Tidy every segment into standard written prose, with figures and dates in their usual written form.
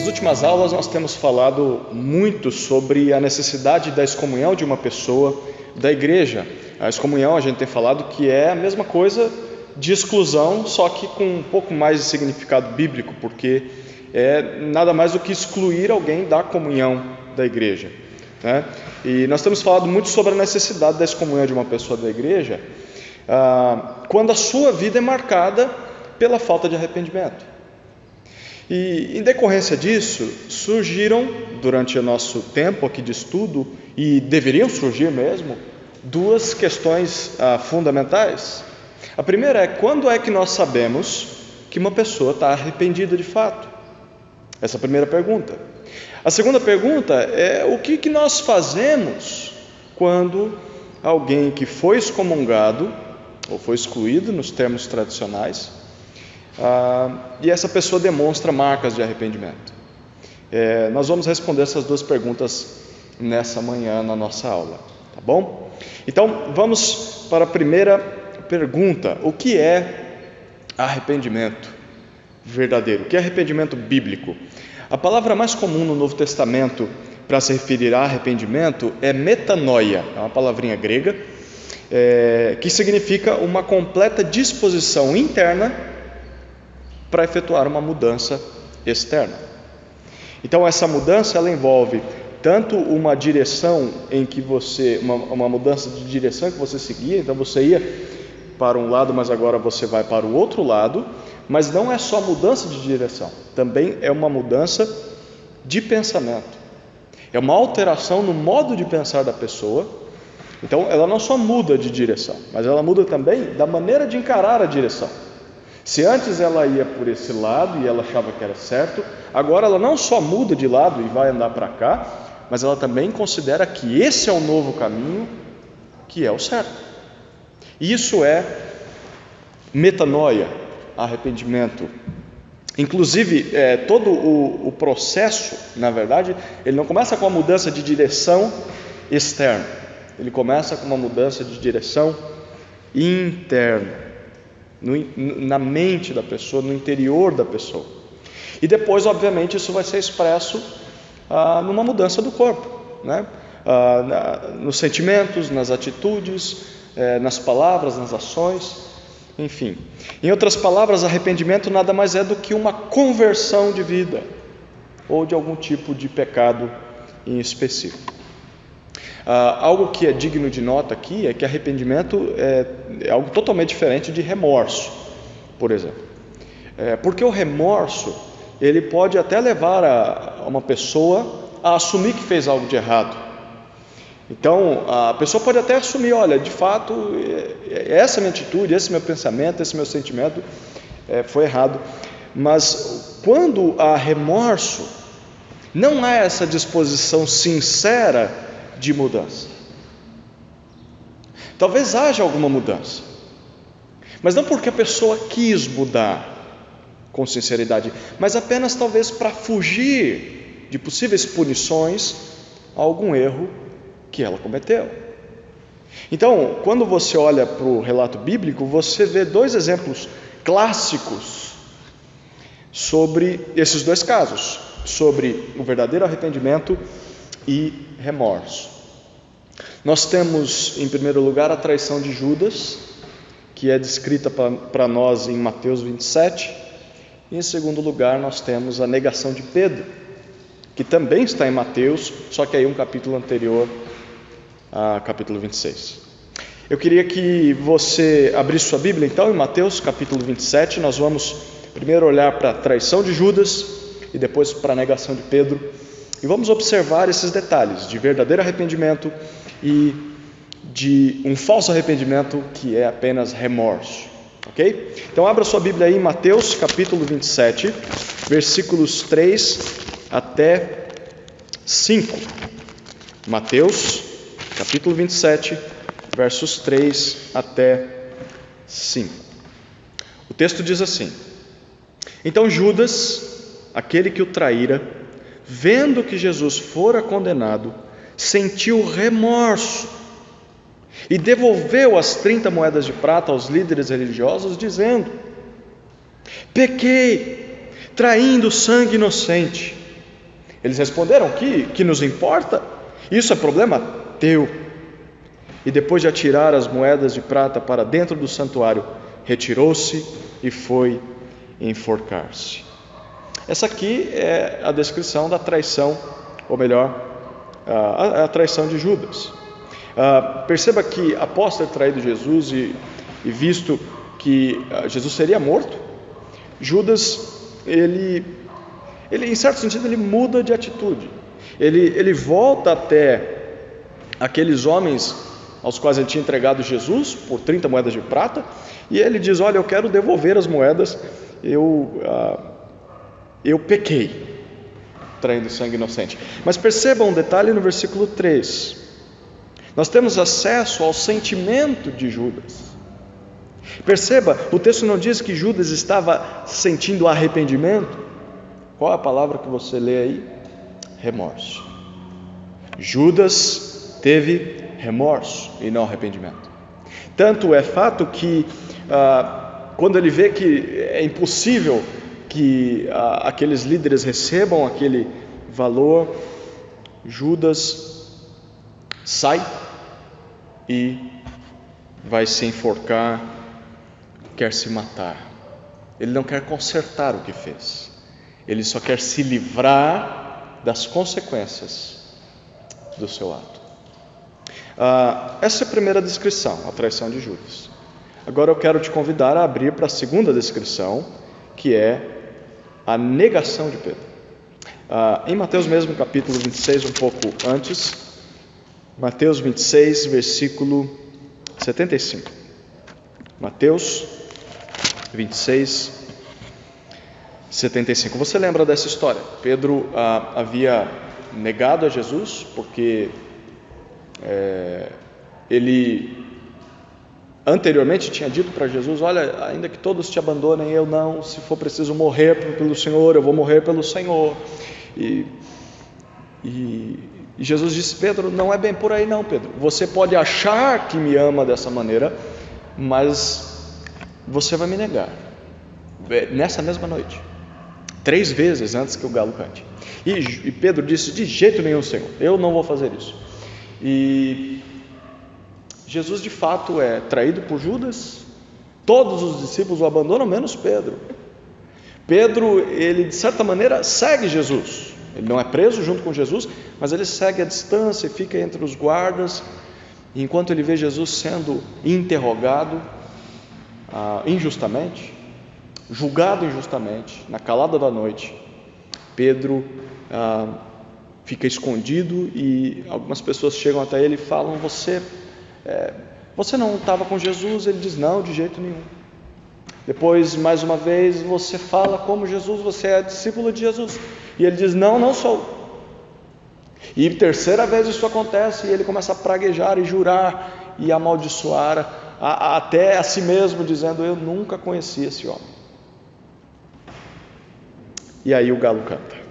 Nas últimas aulas nós temos falado muito sobre a necessidade da excomunhão de uma pessoa da igreja. A excomunhão, a gente tem falado que é a mesma coisa de exclusão, só que com um pouco mais de significado bíblico, porque é nada mais do que excluir alguém da comunhão da igreja, né? E nós temos falado muito sobre a necessidade da excomunhão de uma pessoa da igreja quando a sua vida é marcada pela falta de arrependimento. E em decorrência disso, surgiram, durante o nosso tempo aqui de estudo, e deveriam surgir mesmo, duas questões fundamentais. A primeira é: quando é que nós sabemos que uma pessoa está arrependida de fato? Essa é a primeira pergunta. A segunda pergunta é: o que nós fazemos quando alguém que foi excomungado, ou foi excluído nos termos tradicionais, e essa pessoa demonstra marcas de arrependimento? Nós vamos responder essas duas perguntas nessa manhã na nossa aula, tá bom? Então vamos para a primeira pergunta: o que é arrependimento verdadeiro? O que é arrependimento bíblico? A palavra mais comum no Novo Testamento para se referir a arrependimento é metanoia, é uma palavrinha grega, que significa uma completa disposição interna para efetuar uma mudança externa. Então essa mudança ela envolve tanto uma direção em que uma mudança de direção que você seguia, então você ia para um lado, mas agora você vai para o outro lado, mas não é só mudança de direção, também é uma mudança de pensamento, é uma alteração no modo de pensar da pessoa. Então ela não só muda de direção, mas ela muda também da maneira de encarar a direção. Se antes ela ia por esse lado e ela achava que era certo, agora ela não só muda de lado e vai andar para cá, mas ela também considera que esse é o novo caminho, que é o certo. Isso é metanoia, arrependimento. Inclusive, todo o processo, na verdade, ele não começa com a mudança de direção externa, ele começa com uma mudança de direção interna, na mente da pessoa, no interior da pessoa. E depois, obviamente, isso vai ser expresso numa mudança do corpo, né? Nos sentimentos, nas atitudes, nas palavras, nas ações, enfim. Em outras palavras, arrependimento nada mais é do que uma conversão de vida ou de algum tipo de pecado em específico. Algo que é digno de nota aqui é que arrependimento é algo totalmente diferente de remorso, por exemplo. Porque o remorso, ele pode até levar uma pessoa a assumir que fez algo de errado. Então, a pessoa pode até assumir: olha, de fato, essa minha atitude, esse meu pensamento, esse meu sentimento foi errado. Mas quando há remorso, não há essa disposição sincera de mudança. Talvez haja alguma mudança, mas não porque a pessoa quis mudar com sinceridade, mas apenas talvez para fugir de possíveis punições a algum erro que ela cometeu. Então, quando você olha para o relato bíblico, você vê dois exemplos clássicos sobre esses dois casos, sobre o verdadeiro arrependimento e remorso. Nós temos, em primeiro lugar, a traição de Judas, que é descrita para nós em Mateus 27. E em segundo lugar, nós temos a negação de Pedro, que também está em Mateus, só que aí um capítulo anterior a capítulo 26. Eu queria que você abrisse sua Bíblia então em Mateus capítulo 27. Nós vamos primeiro olhar para a traição de Judas e depois para a negação de Pedro, e vamos observar esses detalhes de verdadeiro arrependimento e de um falso arrependimento que é apenas remorso, ok? Então abra sua Bíblia aí em Mateus capítulo 27, versículos 3 até 5. Mateus capítulo 27, versos 3 até 5. O texto diz assim: então Judas, aquele que o traíra, vendo que Jesus fora condenado, sentiu remorso e devolveu as 30 moedas de prata aos líderes religiosos, dizendo: pequei, traindo sangue inocente. Eles responderam: que nos importa? Isso é problema teu. E depois de atirar as moedas de prata para dentro do santuário, retirou-se e foi enforcar-se. Essa aqui é a descrição da traição, ou melhor, a traição de Judas. Perceba que após ter traído Jesus e visto que Jesus seria morto, Judas, ele em certo sentido, ele muda de atitude. Ele volta até aqueles homens aos quais ele tinha entregado Jesus por 30 moedas de prata, e ele diz: olha, eu quero devolver as moedas, eu pequei, traindo sangue inocente. Mas perceba um detalhe no versículo 3. Nós temos acesso ao sentimento de Judas. Perceba, o texto não diz que Judas estava sentindo arrependimento. Qual é a palavra que você lê aí? Remorso. Judas teve remorso e não arrependimento. Tanto é fato que quando ele vê que é impossível que aqueles líderes recebam aquele valor, Judas sai e vai se enforcar, quer se matar. Ele não quer consertar o que fez, ele só quer se livrar das consequências do seu ato. Essa é a primeira descrição, a traição de Judas. Agora eu quero te convidar a abrir para a segunda descrição, que é a negação de Pedro. Em Mateus mesmo, capítulo 26, um pouco antes, Mateus 26, versículo 75. Mateus 26, 75. Você lembra dessa história? Pedro havia negado a Jesus porque ele anteriormente tinha dito para Jesus: olha, ainda que todos te abandonem, eu não, se for preciso morrer pelo Senhor, eu vou morrer pelo Senhor. E Jesus disse: Pedro, não é bem por aí não, Pedro. Você pode achar que me ama dessa maneira, mas você vai me negar nessa mesma noite, 3 vezes antes que o galo cante. E Pedro disse: de jeito nenhum, Senhor, eu não vou fazer isso. E Jesus de fato é traído por Judas. Todos os discípulos o abandonam, menos Pedro. Pedro, ele de certa maneira segue Jesus. Ele não é preso junto com Jesus, mas ele segue à distância e fica entre os guardas. E enquanto ele vê Jesus sendo interrogado injustamente, julgado injustamente, na calada da noite, Pedro fica escondido, e algumas pessoas chegam até ele e falam: você não estava com Jesus? Ele diz: não, de jeito nenhum. Depois, mais uma vez, você fala como Jesus, você é discípulo de Jesus. E ele diz: não, não sou. E terceira vez isso acontece, e ele começa a praguejar e jurar e amaldiçoar até a si mesmo, dizendo: eu nunca conheci esse homem. E aí o galo canta.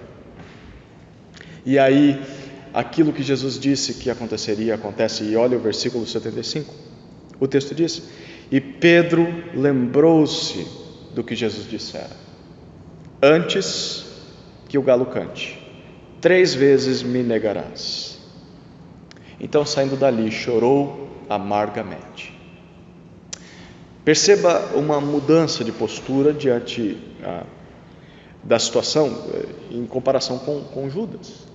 E aí aquilo que Jesus disse que aconteceria, acontece. E olha o versículo 75. O texto diz: e Pedro lembrou-se do que Jesus dissera: antes que o galo cante, 3 vezes me negarás. Então, saindo dali, chorou amargamente. Perceba uma mudança de postura diante da situação em comparação com Judas.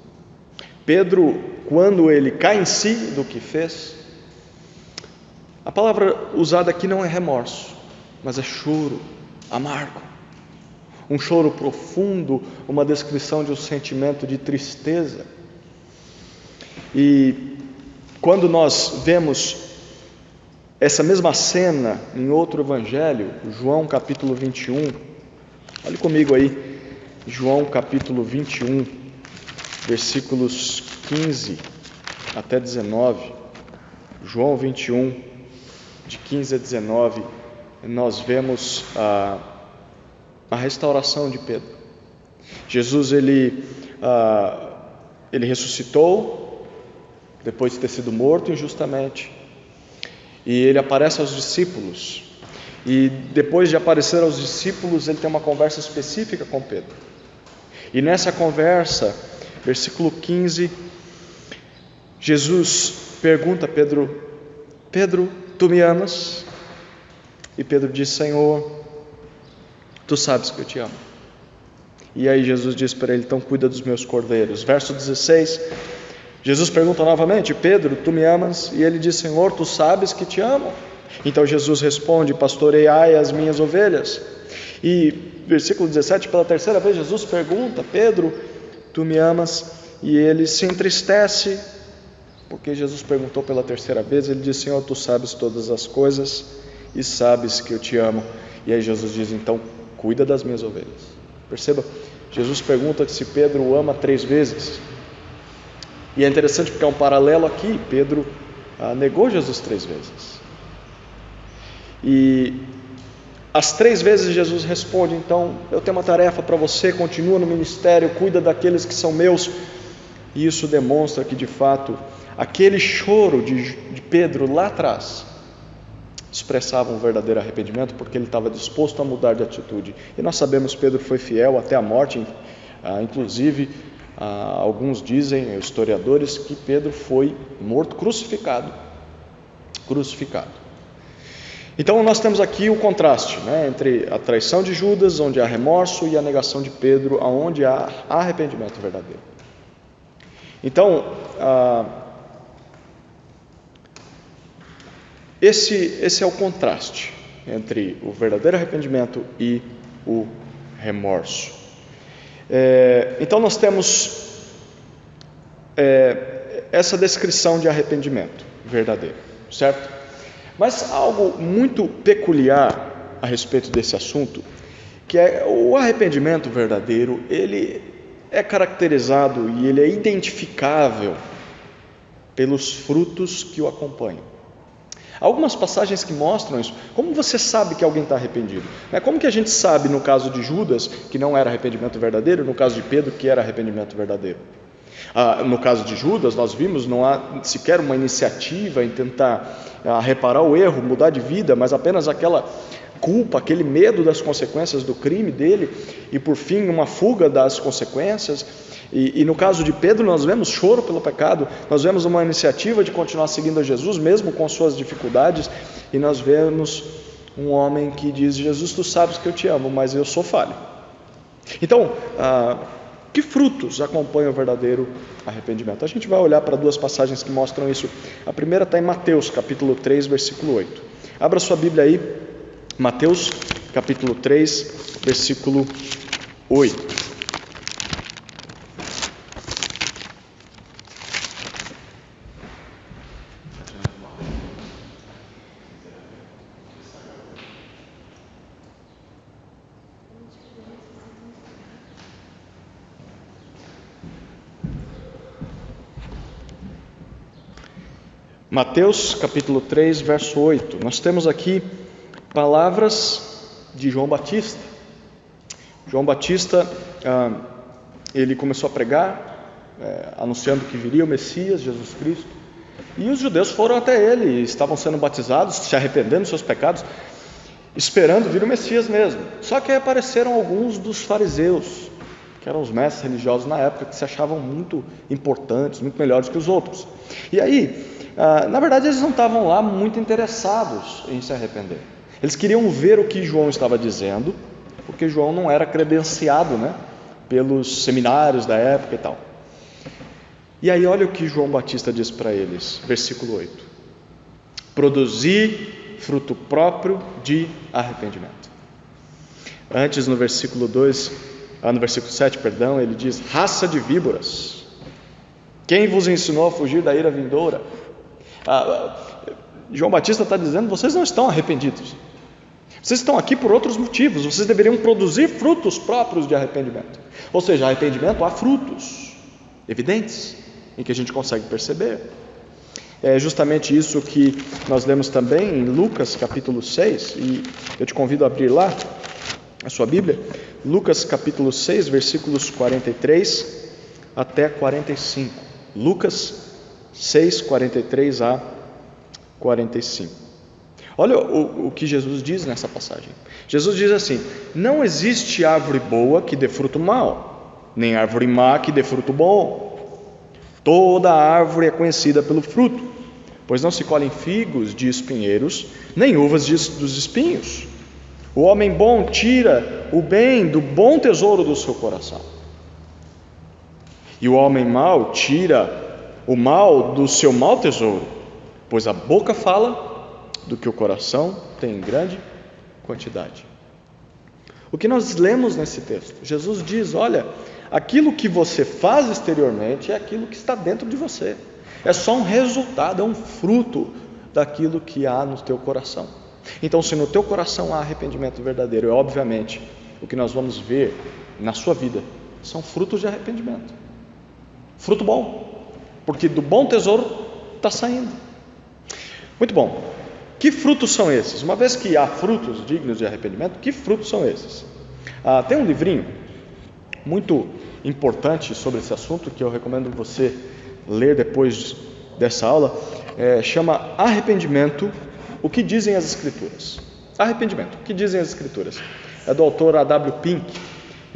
Pedro, quando ele cai em si do que fez, a palavra usada aqui não é remorso, mas é choro amargo. Um choro profundo, uma descrição de um sentimento de tristeza. E quando nós vemos essa mesma cena em outro evangelho, João capítulo 21, olhe comigo aí, João capítulo 21, versículos 15 até 19, João 21, de 15 a 19, nós vemos a restauração de Pedro. Jesus, ele ressuscitou, depois de ter sido morto injustamente, e ele aparece aos discípulos, e depois de aparecer aos discípulos, ele tem uma conversa específica com Pedro. E nessa conversa, versículo 15, Jesus pergunta a Pedro: Pedro, tu me amas? E Pedro diz: Senhor, tu sabes que eu te amo. E aí Jesus diz para ele: então cuida dos meus cordeiros. Verso 16, Jesus pergunta novamente: Pedro, tu me amas? E ele diz: Senhor, tu sabes que te amo. Então Jesus responde: pastoreai as minhas ovelhas. E versículo 17, pela terceira vez Jesus pergunta: Pedro, tu me amas? E ele se entristece, porque Jesus perguntou pela terceira vez. Ele diz: Senhor, tu sabes todas as coisas e sabes que eu te amo. E aí Jesus diz: então cuida das minhas ovelhas. Perceba, Jesus pergunta se Pedro o ama 3 vezes. E é interessante porque há um paralelo aqui. Pedro negou Jesus 3 vezes. E as 3 vezes Jesus responde: então eu tenho uma tarefa para você, continua no ministério, cuida daqueles que são meus. E isso demonstra que de fato aquele choro de Pedro lá atrás expressava um verdadeiro arrependimento, porque ele estava disposto a mudar de atitude. E nós sabemos que Pedro foi fiel até a morte. Inclusive alguns dizem, historiadores, que Pedro foi morto, crucificado. Então nós temos aqui o contraste, entre a traição de Judas, onde há remorso, e a negação de Pedro, onde há arrependimento verdadeiro. Então esse é o contraste entre o verdadeiro arrependimento e o remorso. Então nós temos essa descrição de arrependimento verdadeiro, certo? Mas algo muito peculiar a respeito desse assunto, que é o arrependimento verdadeiro. Ele é caracterizado e ele é identificável pelos frutos que o acompanham. Algumas passagens que mostram isso. Como você sabe que alguém está arrependido? Como que a gente sabe, no caso de Judas, que não era arrependimento verdadeiro, no caso de Pedro, que era arrependimento verdadeiro? No caso de Judas, nós vimos, não há sequer uma iniciativa em tentar reparar o erro, mudar de vida, mas apenas aquela culpa, aquele medo das consequências do crime dele, e por fim uma fuga das consequências. E no caso de Pedro, nós vemos choro pelo pecado, nós vemos uma iniciativa de continuar seguindo a Jesus, mesmo com suas dificuldades, e nós vemos um homem que diz: Jesus, tu sabes que eu te amo, mas eu sou falho. Então, que frutos acompanham o verdadeiro arrependimento? A gente vai olhar para 2 passagens que mostram isso. A primeira está em Mateus, capítulo 3, versículo 8. Abra sua Bíblia aí, Mateus, capítulo 3, versículo 8. Mateus capítulo 3, verso 8. Nós temos aqui palavras de João Batista. João Batista, ele começou a pregar, anunciando que viria o Messias, Jesus Cristo, e os judeus foram até ele, estavam sendo batizados, se arrependendo dos seus pecados, esperando vir o Messias mesmo. Só que aí apareceram alguns dos fariseus, que eram os mestres religiosos na época, que se achavam muito importantes, muito melhores que os outros. E aí, na verdade, eles não estavam lá muito interessados em se arrepender. Eles queriam ver o que João estava dizendo, porque João não era credenciado, pelos seminários da época e tal. E aí olha o que João Batista diz para eles, versículo 8: produzi fruto próprio de arrependimento. Antes, no versículo 7, ele diz: raça de víboras, quem vos ensinou a fugir da ira vindoura? João Batista está dizendo: vocês não estão arrependidos, vocês estão aqui por outros motivos, vocês deveriam produzir frutos próprios de arrependimento. Ou seja, arrependimento há frutos evidentes, em que a gente consegue perceber. É justamente isso que nós lemos também em Lucas capítulo 6, e eu te convido a abrir lá a sua Bíblia, Lucas capítulo 6, versículos 43 até 45. Lucas 6, 43 a 45. Olha o que Jesus diz nessa passagem. Jesus diz assim: não existe árvore boa que dê fruto mau, nem árvore má que dê fruto bom. Toda árvore é conhecida pelo fruto, pois não se colhem figos de espinheiros, nem uvas dos espinhos. O homem bom tira o bem do bom tesouro do seu coração, e o homem mau tira o mal do seu mau tesouro, pois a boca fala do que o coração tem em grande quantidade. O que nós lemos nesse texto? Jesus diz: olha, aquilo que você faz exteriormente é aquilo que está dentro de você. É só um resultado, é um fruto daquilo que há no teu coração. Então, se no teu coração há arrependimento verdadeiro, obviamente, o que nós vamos ver na sua vida são frutos de arrependimento. Fruto bom, porque do bom tesouro está saindo. Muito bom. Que frutos são esses? Uma vez que há frutos dignos de arrependimento, que frutos são esses? Tem um livrinho muito importante sobre esse assunto que eu recomendo você ler depois dessa aula. Chama Arrependimento, o que dizem as Escrituras. Arrependimento, o que dizem as Escrituras. É do autor A.W. Pink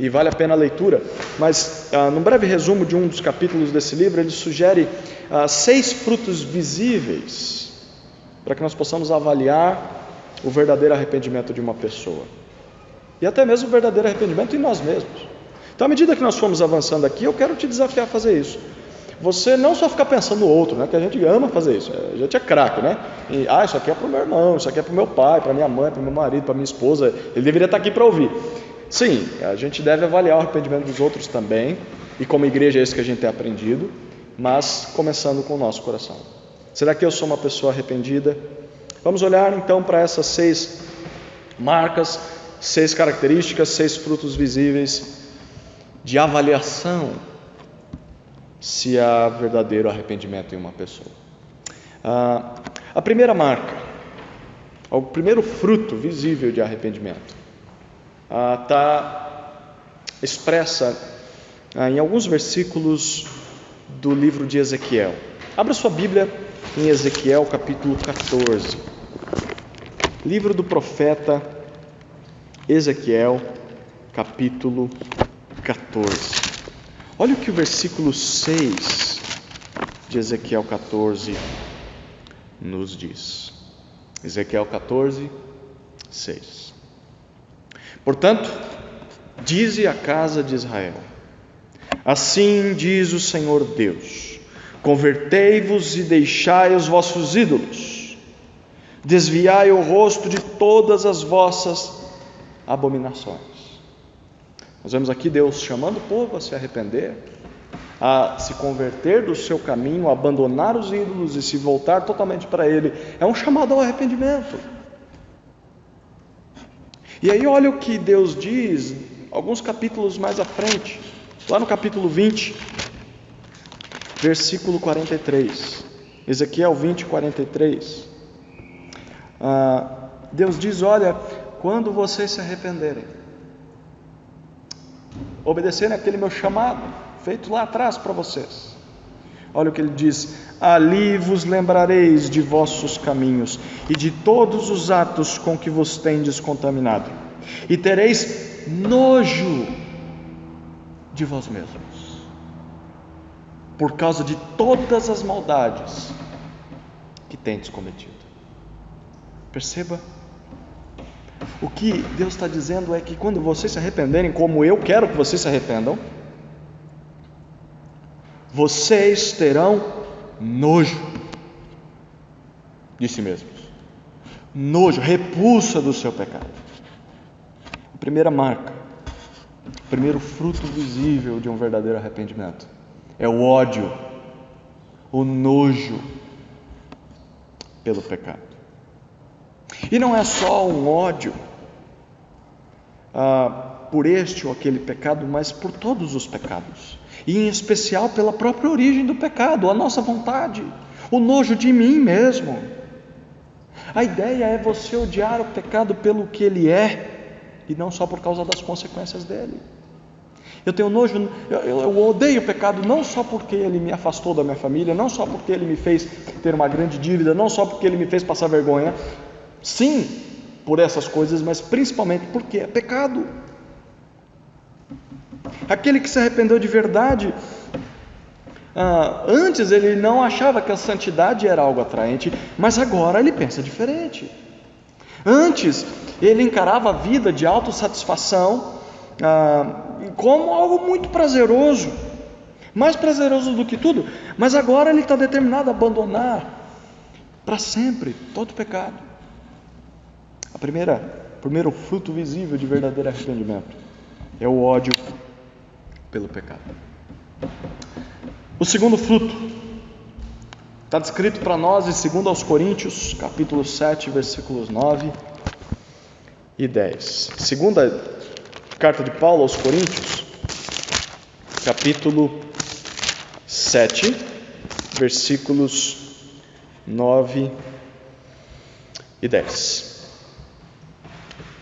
e vale a pena a leitura. Mas, num breve resumo de um dos capítulos desse livro, ele sugere 6 frutos visíveis para que nós possamos avaliar o verdadeiro arrependimento de uma pessoa. E até mesmo o verdadeiro arrependimento em nós mesmos. Então, à medida que nós formos avançando aqui, eu quero te desafiar a fazer isso. Você não só ficar pensando no outro, né? Que a gente ama fazer isso. A gente é craque, né? Isso aqui é para o meu irmão, isso aqui é para o meu pai, para minha mãe, para o meu marido, para minha esposa. Ele deveria estar aqui para ouvir. Sim, a gente deve avaliar o arrependimento dos outros também. E como igreja é isso que a gente tem aprendido. Mas começando com o nosso coração. Será que eu sou uma pessoa arrependida? Vamos olhar então para essas 6 marcas, 6 características, 6 frutos visíveis de avaliação se há verdadeiro arrependimento em uma pessoa. A primeira marca, o primeiro fruto visível de arrependimento, está expressa em alguns versículos do livro de Ezequiel. Abra sua Bíblia em Ezequiel capítulo 14. Livro do profeta Ezequiel capítulo 14. Olha o que o versículo 6 de Ezequiel 14 nos diz. Ezequiel 14, 6. Portanto, dize a casa de Israel: assim diz o Senhor Deus: convertei-vos e deixai os vossos ídolos, desviai o rosto de todas as vossas abominações. Nós vemos aqui Deus chamando o povo a se arrepender, a se converter do seu caminho, a abandonar os ídolos e se voltar totalmente para Ele. É um chamado ao arrependimento. E aí olha o que Deus diz alguns capítulos mais à frente, lá no capítulo 20, versículo 43. Ezequiel 20, 43. Deus diz: olha, quando vocês se arrependerem, obedecerem aquele meu chamado, feito lá atrás para vocês, olha o que ele diz: ali vos lembrareis de vossos caminhos e de todos os atos com que vos tendes contaminado, e tereis nojo de vós mesmos, por causa de todas as maldades que tendes cometido. Perceba, o que Deus está dizendo é que quando vocês se arrependerem, como eu quero que vocês se arrependam, vocês terão nojo de si mesmos, nojo, repulsa do seu pecado. A primeira marca, o primeiro fruto visível de um verdadeiro arrependimento é o ódio, o nojo pelo pecado. E não é só um ódio por este ou aquele pecado, mas por todos os pecados, e em especial pela própria origem do pecado, a nossa vontade, o nojo de mim mesmo. A ideia é você odiar o pecado pelo que ele é, e não só por causa das consequências dele. Eu tenho nojo, eu odeio o pecado não só porque ele me afastou da minha família, não só porque ele me fez ter uma grande dívida, não só porque ele me fez passar vergonha. Sim, por essas coisas, mas principalmente porque é pecado. Aquele que se arrependeu de verdade, antes ele não achava que a santidade era algo atraente, mas agora ele pensa diferente. Antes ele encarava a vida de autossatisfação como algo muito prazeroso, mais prazeroso do que tudo, mas agora ele está determinado a abandonar para sempre todo o pecado. O primeiro fruto visível de verdadeiro arrependimento é o ódio pelo pecado. O segundo fruto está descrito para nós em 2 aos Coríntios, capítulo 7, versículos 9 e 10. Segunda carta de Paulo aos Coríntios, capítulo 7, versículos 9 e 10.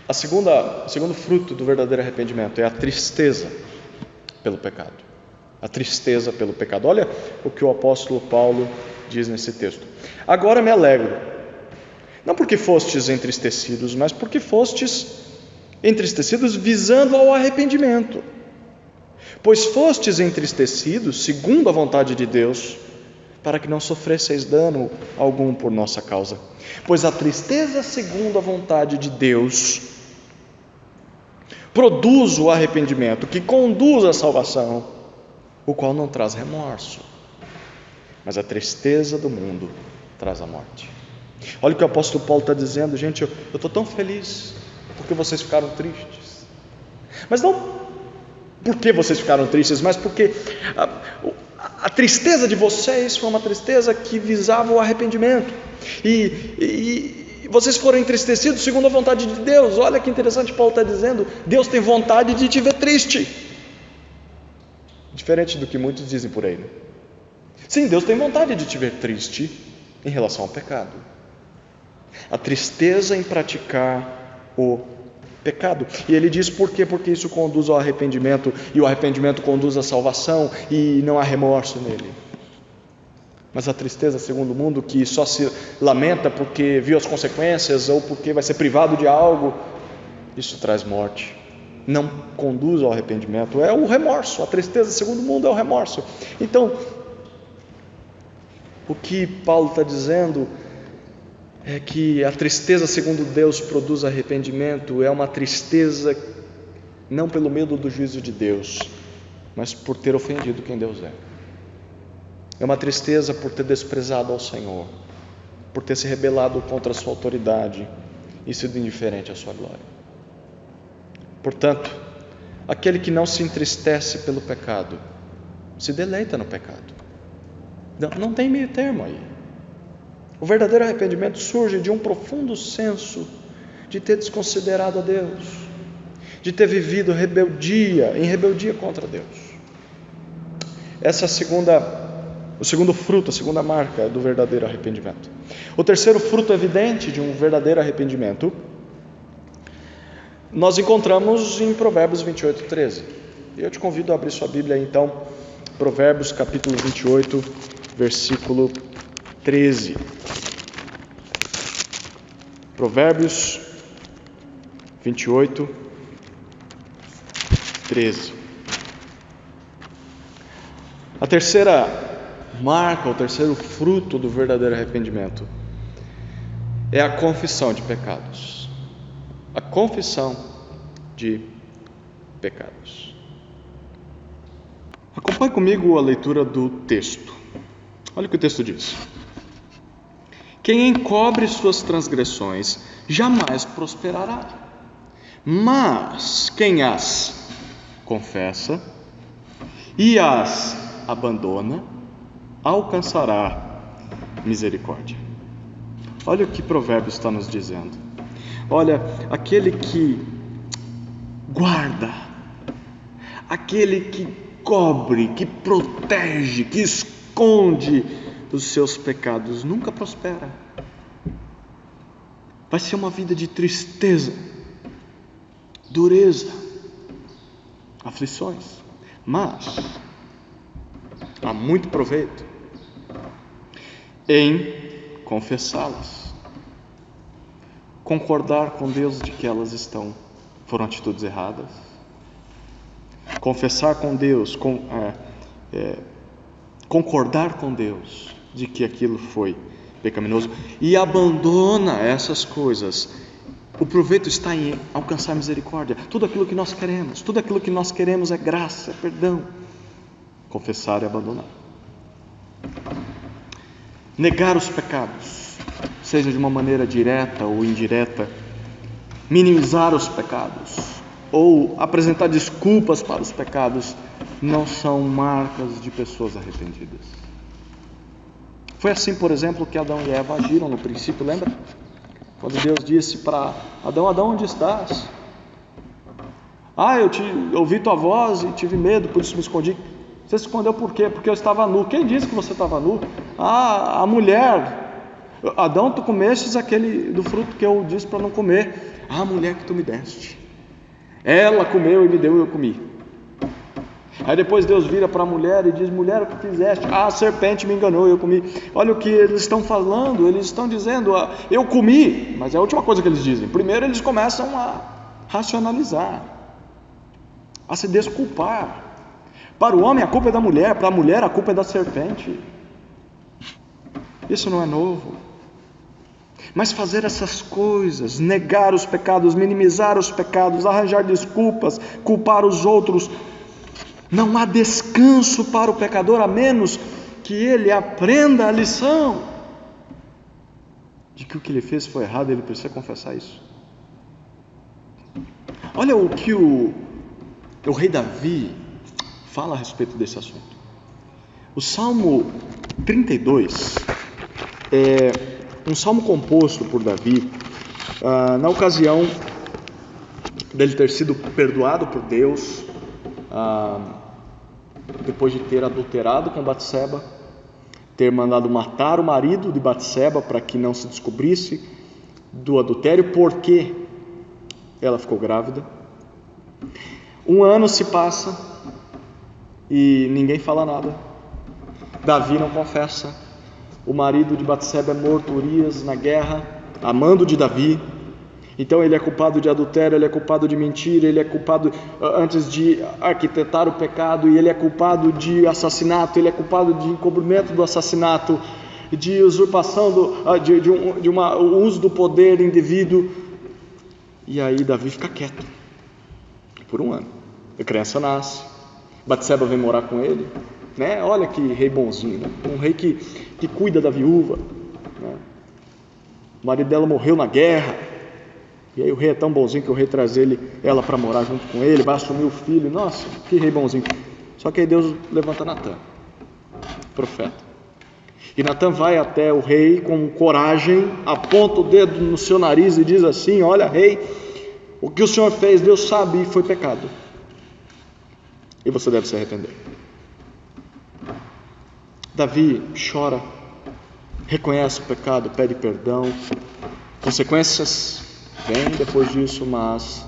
O segundo fruto do verdadeiro arrependimento é a tristeza pelo pecado. A tristeza pelo pecado. Olha o que o apóstolo Paulo diz nesse texto. Agora me alegro, não porque fostes entristecidos, mas porque fostes entristecidos visando ao arrependimento. Pois fostes entristecidos segundo a vontade de Deus, para que não sofresseis dano algum por nossa causa. Pois a tristeza segundo a vontade de Deus produz o arrependimento, que conduz à salvação, o qual não traz remorso, mas a tristeza do mundo traz a morte. Olha o que o apóstolo Paulo está dizendo, gente, eu estou tão feliz porque vocês ficaram tristes, mas não porque vocês ficaram tristes, mas porque a tristeza de vocês foi uma tristeza que visava o arrependimento, e vocês foram entristecidos segundo a vontade de Deus. Olha que interessante, Paulo está dizendo, Deus tem vontade de te ver triste, diferente do que muitos dizem por aí, né? Sim, Deus tem vontade de te ver triste em relação ao pecado, a tristeza em praticar o pecado. E ele diz por quê? Porque isso conduz ao arrependimento, e o arrependimento conduz à salvação, e não há remorso nele. Mas a tristeza segundo o mundo, que só se lamenta porque viu as consequências ou porque vai ser privado de algo, isso traz morte, não conduz ao arrependimento, é o remorso. A tristeza segundo o mundo é o remorso. Então, o que Paulo está dizendo é que a tristeza segundo Deus produz arrependimento, é uma tristeza não pelo medo do juízo de Deus, mas por ter ofendido quem Deus é. É uma tristeza por ter desprezado ao Senhor, por ter se rebelado contra a sua autoridade e sido indiferente à sua glória. Portanto, aquele que não se entristece pelo pecado, se deleita no pecado. Não tem meio termo aí. O verdadeiro arrependimento surge de um profundo senso de ter desconsiderado a Deus, de ter vivido em rebeldia contra Deus. Essa é o segundo fruto, a segunda marca do verdadeiro arrependimento. O terceiro fruto evidente de um verdadeiro arrependimento nós encontramos em Provérbios 28, 13. E eu te convido a abrir sua Bíblia aí, então, Provérbios capítulo 28, versículo 13. Provérbios 28, 13. A terceira marca, o terceiro fruto do verdadeiro arrependimento é a confissão de pecados. A confissão de pecados. Acompanhe comigo a leitura do texto. Olha o que o texto diz. Quem encobre suas transgressões jamais prosperará, mas quem as confessa e as abandona alcançará misericórdia. Olha o que Provérbios está nos dizendo. Olha, aquele que guarda, aquele que cobre, que protege, que esconde os seus pecados, nunca prospera. Vai ser uma vida de tristeza, dureza, aflições, mas há muito proveito em confessá-las, concordar com Deus de que elas foram atitudes erradas, confessar com Deus, concordar com Deus de que aquilo foi pecaminoso e abandona essas coisas, o proveito está em alcançar misericórdia. Tudo aquilo que nós queremos é graça, é perdão. Confessar e abandonar. Negar os pecados, seja de uma maneira direta ou indireta, minimizar os pecados ou apresentar desculpas para os pecados, não são marcas de pessoas arrependidas. Foi assim, por exemplo, que Adão e Eva agiram no princípio, lembra? Quando Deus disse para Adão: Adão, onde estás? Eu ouvi tua voz e tive medo, por isso me escondi. Você se escondeu por quê? Porque eu estava nu. Quem disse que você estava nu? A mulher. Adão, tu comestes aquele do fruto que eu disse para não comer. A mulher que tu me deste. Ela comeu e me deu e eu comi. Aí depois Deus vira para a mulher e diz: mulher, o que fizeste? A serpente me enganou e eu comi. Olha o que eles estão falando, eles estão dizendo: eu comi. Mas é a última coisa que eles dizem. Primeiro eles começam a racionalizar, a se desculpar. Para o homem a culpa é da mulher, para a mulher a culpa é da serpente. Isso não é novo. Mas fazer essas coisas, negar os pecados, minimizar os pecados, arranjar desculpas, culpar os outros, não há descanso para o pecador, a menos que ele aprenda a lição de que o que ele fez foi errado. Ele precisa confessar isso. Olha o que o rei Davi fala a respeito desse assunto. O Salmo 32 é um salmo composto por Davi na ocasião dele ter sido perdoado por Deus, depois de ter adulterado com Batseba, ter mandado matar o marido de Batseba para que não se descobrisse do adultério, porque ela ficou grávida. 1 ano se passa e ninguém fala nada. Davi não confessa. O marido de Batseba é morto, Urias, na guerra, a mando de Davi. Então ele é culpado de adultério, ele é culpado de mentira, ele é culpado antes de arquitetar o pecado, e ele é culpado de assassinato, ele é culpado de encobrimento do assassinato, de usurpação, de um uso do poder indevido. E aí Davi fica quieto por 1 ano. A criança nasce, Batseba vem morar com ele, né? Olha que rei bonzinho, né? Um rei que cuida da viúva, né? O marido dela morreu na guerra. E aí o rei é tão bonzinho que o rei traz ela para morar junto com ele, vai assumir o filho. Nossa, que rei bonzinho. Só que aí Deus levanta Natã, profeta. E Natã vai até o rei com coragem, aponta o dedo no seu nariz e diz assim: olha, rei, o que o senhor fez, Deus sabe, foi pecado. E você deve se arrepender. Davi chora, reconhece o pecado, pede perdão. Consequências vem depois disso, mas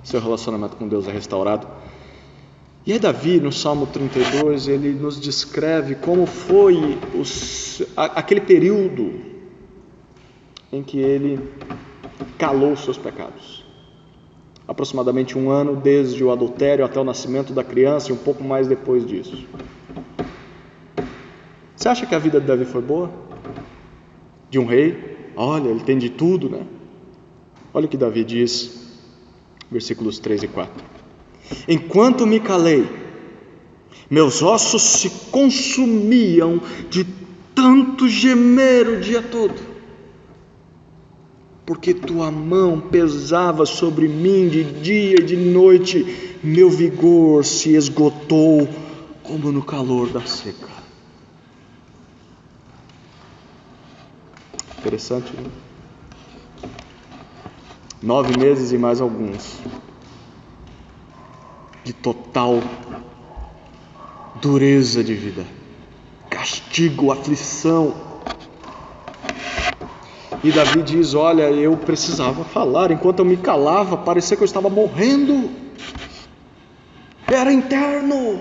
seu relacionamento com Deus é restaurado. E aí Davi, no Salmo 32, ele nos descreve como foi aquele período em que ele calou os seus pecados. Aproximadamente 1 ano, desde o adultério até o nascimento da criança, e um pouco mais depois disso. Você acha que a vida de Davi foi boa? De um rei? Olha, ele tem de tudo, né? Olha o que Davi diz, versículos 3 e 4. Enquanto me calei, meus ossos se consumiam de tanto gemer o dia todo, porque tua mão pesava sobre mim de dia e de noite, meu vigor se esgotou como no calor da seca. Interessante, né? 9 meses e mais alguns de total dureza de vida, castigo, aflição. E Davi diz: olha, eu precisava falar. Enquanto eu me calava, parecia que eu estava morrendo. Era interno,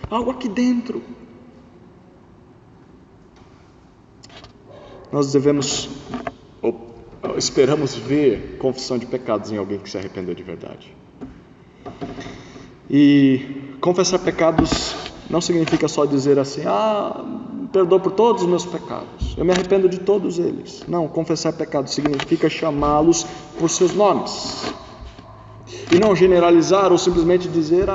algo aqui dentro. Nós esperamos ver confissão de pecados em alguém que se arrependeu de verdade. E confessar pecados não significa só dizer assim, perdoa por todos os meus pecados, eu me arrependo de todos eles. Não, confessar pecados significa chamá-los por seus nomes. E não generalizar ou simplesmente dizer,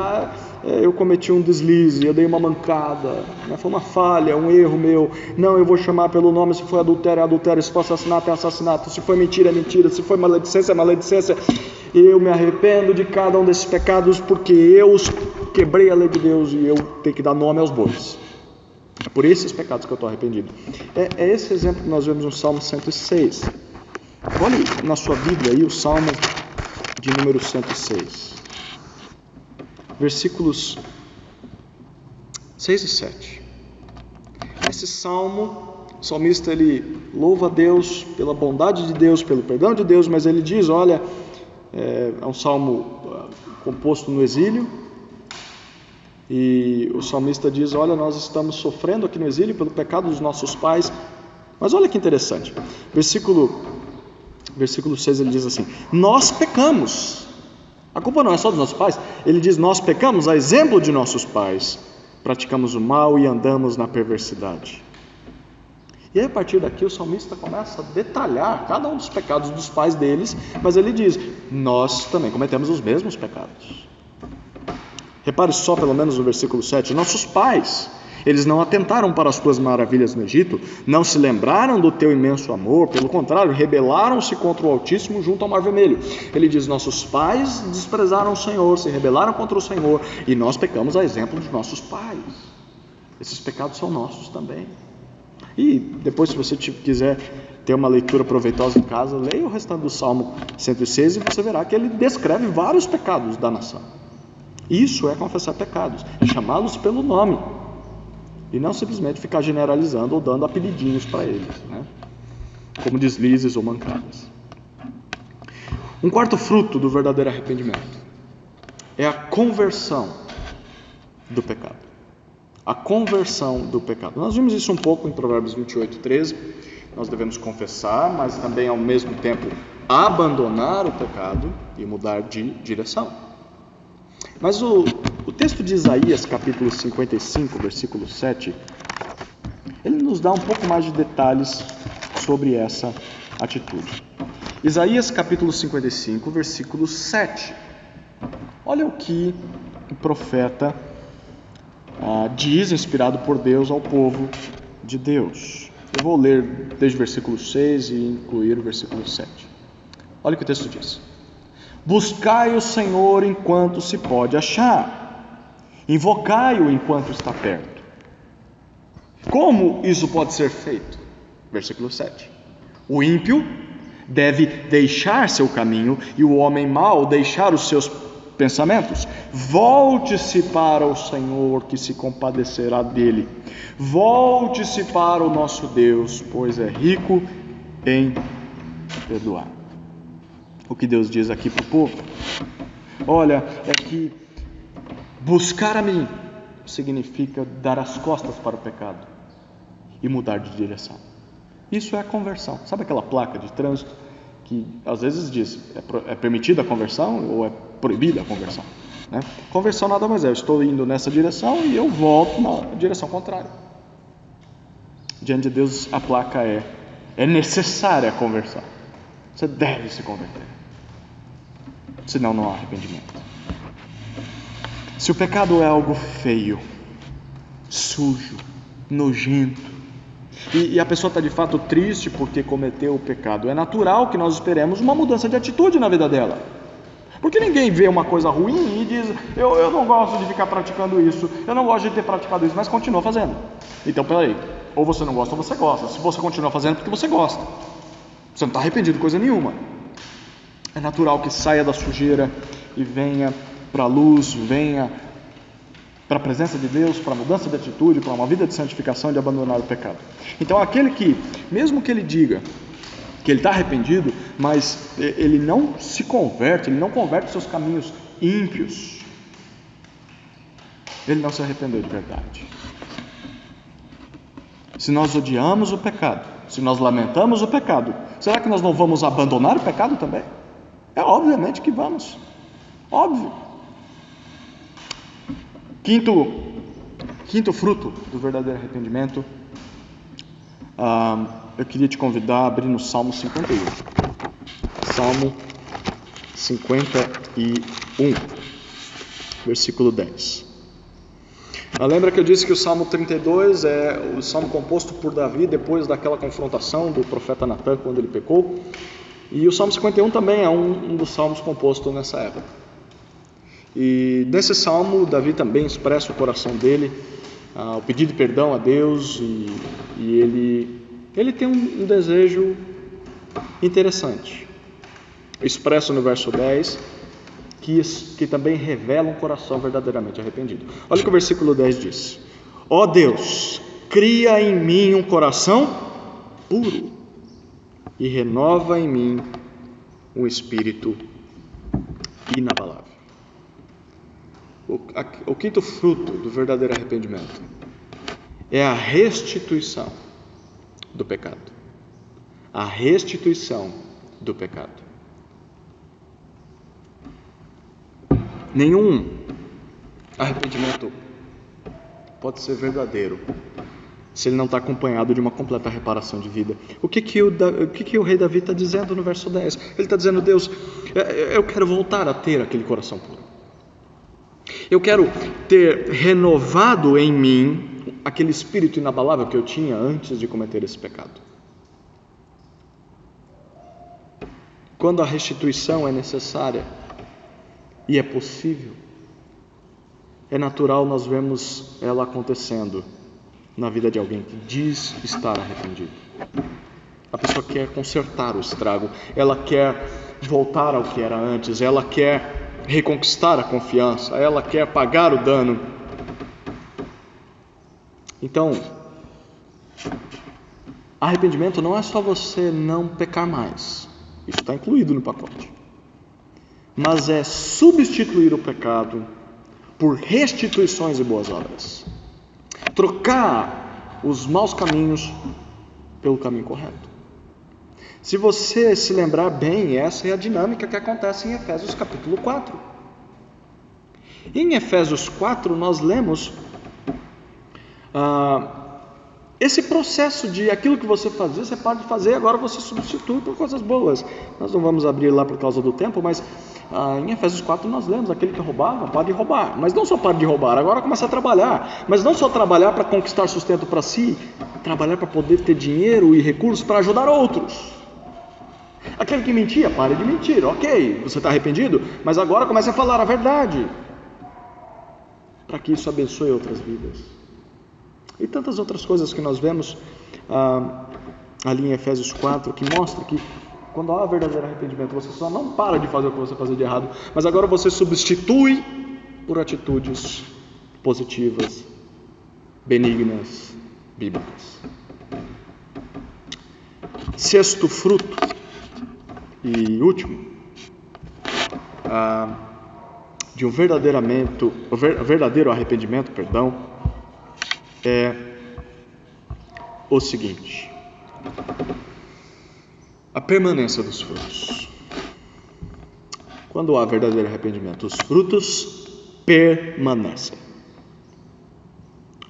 eu cometi um deslize, eu dei uma mancada, foi uma falha, um erro meu. Não, eu vou chamar pelo nome. Se foi adultério, é adultério. Se foi assassinato, é assassinato. Se foi mentira, é mentira. Se foi maledicência, é maledicência. Eu me arrependo de cada um desses pecados porque eu quebrei a lei de Deus e eu tenho que dar nome aos bois. É por esses pecados que eu estou arrependido. É esse exemplo que nós vemos no Salmo 106. Olhe na sua Bíblia aí o Salmo de número 106. Versículos 6 e 7. Nesse salmo, o salmista ele louva a Deus pela bondade de Deus, pelo perdão de Deus, mas ele diz, olha, é um salmo composto no exílio, e o salmista diz, olha, nós estamos sofrendo aqui no exílio pelo pecado dos nossos pais. Mas olha que interessante, versículo 6 ele diz assim, nós pecamos. A culpa não é só dos nossos pais. Ele diz, nós pecamos a exemplo de nossos pais, praticamos o mal e andamos na perversidade. E aí a partir daqui o salmista começa a detalhar cada um dos pecados dos pais deles, mas ele diz, nós também cometemos os mesmos pecados. Repare só pelo menos no versículo 7, nossos pais, eles não atentaram para as tuas maravilhas no Egito, não se lembraram do teu imenso amor, pelo contrário, rebelaram-se contra o Altíssimo junto ao Mar Vermelho. Ele diz, nossos pais desprezaram o Senhor, se rebelaram contra o Senhor, e nós pecamos a exemplo de nossos pais. Esses pecados são nossos também. E depois, se você quiser ter uma leitura proveitosa em casa, leia o restante do Salmo 106 e você verá que ele descreve vários pecados da nação. Isso é confessar pecados, é chamá-los pelo nome. E não simplesmente ficar generalizando ou dando apelidinhos para eles, como deslizes ou mancadas. Um quarto fruto do verdadeiro arrependimento é a conversão do pecado. A conversão do pecado. Nós vimos isso um pouco em Provérbios 28, 13. Nós devemos confessar, mas também ao mesmo tempo abandonar o pecado e mudar de direção. Mas o texto de Isaías, capítulo 55, versículo 7, ele nos dá um pouco mais de detalhes sobre essa atitude. Isaías, capítulo 55, versículo 7. Olha o que o profeta diz, inspirado por Deus, ao povo de Deus. Eu vou ler desde o versículo 6 e incluir o versículo 7. Olha o que o texto diz. Buscai o Senhor enquanto se pode achar, invocai-o enquanto está perto. Como isso pode ser feito? Versículo 7. O ímpio deve deixar seu caminho e o homem mau deixar os seus pensamentos. Volte-se para o Senhor, que se compadecerá dele. Volte-se para o nosso Deus, pois é rico em perdoar. O que Deus diz aqui para o povo? Olha, é que buscar a mim significa dar as costas para o pecado e mudar de direção. Isso é a conversão. Sabe aquela placa de trânsito que às vezes diz, é permitida a conversão ou é proibida a conversão? Conversão nada mais é, eu estou indo nessa direção e eu volto na direção contrária. Diante de Deus a placa é necessária a conversão. Você deve se converter, senão não há arrependimento. Se o pecado é algo feio, sujo, nojento, e a pessoa está de fato triste porque cometeu o pecado, é natural que nós esperemos uma mudança de atitude na vida dela. Porque ninguém vê uma coisa ruim e diz, eu não gosto de ficar praticando isso, eu não gosto de ter praticado isso, mas continua fazendo. Então, peraí, ou você não gosta ou você gosta. Se você continua fazendo é porque você gosta. Você não está arrependido de coisa nenhuma. É natural que saia da sujeira e venha para a luz, venha para a presença de Deus, para a mudança de atitude, para uma vida de santificação, de abandonar o pecado. Então aquele que, mesmo que ele diga que ele está arrependido, mas ele não se converte, ele não converte seus caminhos ímpios, ele não se arrependeu de verdade. Se nós odiamos o pecado, se nós lamentamos o pecado, será que nós não vamos abandonar o pecado também? Obviamente que vamos. Óbvio. Quinto fruto do verdadeiro arrependimento, eu queria te convidar a abrir no Salmo 51. Salmo 51, versículo 10. Lembra que eu disse que o Salmo 32 é o salmo composto por Davi depois daquela confrontação do profeta Natan quando ele pecou? E o Salmo 51 também é um dos salmos compostos nessa época. E nesse salmo, Davi também expressa o coração dele, o pedido de perdão a Deus, e ele tem um desejo interessante, expresso no verso 10, que também revela um coração verdadeiramente arrependido. Olha o que o versículo 10 diz: ó Deus, cria em mim um coração puro e renova em mim um espírito inabalável. O quinto fruto do verdadeiro arrependimento é a restituição do pecado. A restituição do pecado. Nenhum arrependimento pode ser verdadeiro se ele não está acompanhado de uma completa reparação de vida. O que o rei Davi está dizendo no verso 10? Ele está dizendo: Deus, eu quero voltar a ter aquele coração puro. Eu quero ter renovado em mim aquele espírito inabalável que eu tinha antes de cometer esse pecado. Quando a restituição é necessária e é possível, é natural nós vemos ela acontecendo na vida de alguém que diz estar arrependido. A pessoa quer consertar o estrago, ela quer voltar ao que era antes, ela quer reconquistar a confiança, ela quer pagar o dano. Então, arrependimento não é só você não pecar mais, isso está incluído no pacote, mas é substituir o pecado por restituições e boas obras, trocar os maus caminhos pelo caminho correto. Se você se lembrar bem, essa é a dinâmica que acontece em Efésios capítulo 4. Em Efésios 4 nós lemos esse processo de aquilo que você fazia, você para de fazer, agora você substitui por coisas boas. Nós não vamos abrir lá por causa do tempo, mas em Efésios 4 nós lemos: aquele que roubava, para de roubar. Mas não só para de roubar, agora começa a trabalhar. Mas não só trabalhar para conquistar sustento para si, trabalhar para poder ter dinheiro e recursos para ajudar outros. Aquele que mentia, pare de mentir, ok, você está arrependido, mas agora comece a falar a verdade, para que isso abençoe outras vidas. E tantas outras coisas que nós vemos ali em Efésios 4, que mostra que quando há verdadeiro arrependimento, você só não para de fazer o que você fazia de errado, mas agora você substitui por atitudes positivas, benignas, bíblicas. Sexto fruto e último de um verdadeiro arrependimento, é o seguinte: a permanência dos frutos. Quando há verdadeiro arrependimento, os frutos permanecem.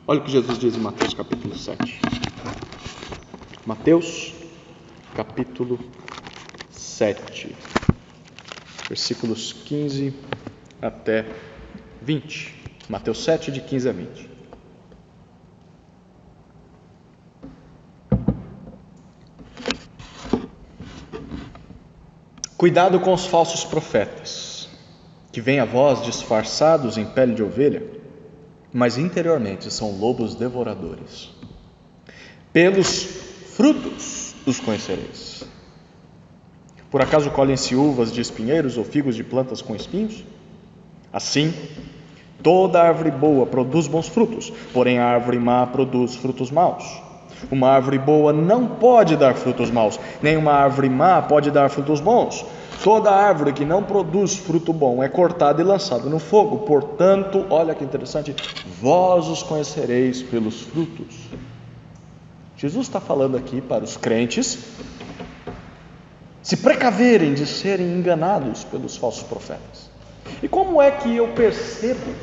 Olha o que Jesus diz em Mateus capítulo 7. Mateus capítulo 7, versículos 15 até 20. Mateus 7, de 15 a 20. Cuidado com os falsos profetas, que vêm a vós disfarçados em pele de ovelha, mas interiormente são lobos devoradores. Pelos frutos os conhecereis. Por acaso colhem-se uvas de espinheiros ou figos de plantas com espinhos? Assim, toda árvore boa produz bons frutos, porém a árvore má produz frutos maus. Uma árvore boa não pode dar frutos maus, nem uma árvore má pode dar frutos bons. Toda árvore que não produz fruto bom é cortada e lançada no fogo. Portanto, olha que interessante, vós os conhecereis pelos frutos. Jesus está falando aqui para os crentes se precaverem de serem enganados pelos falsos profetas. E como é que eu percebo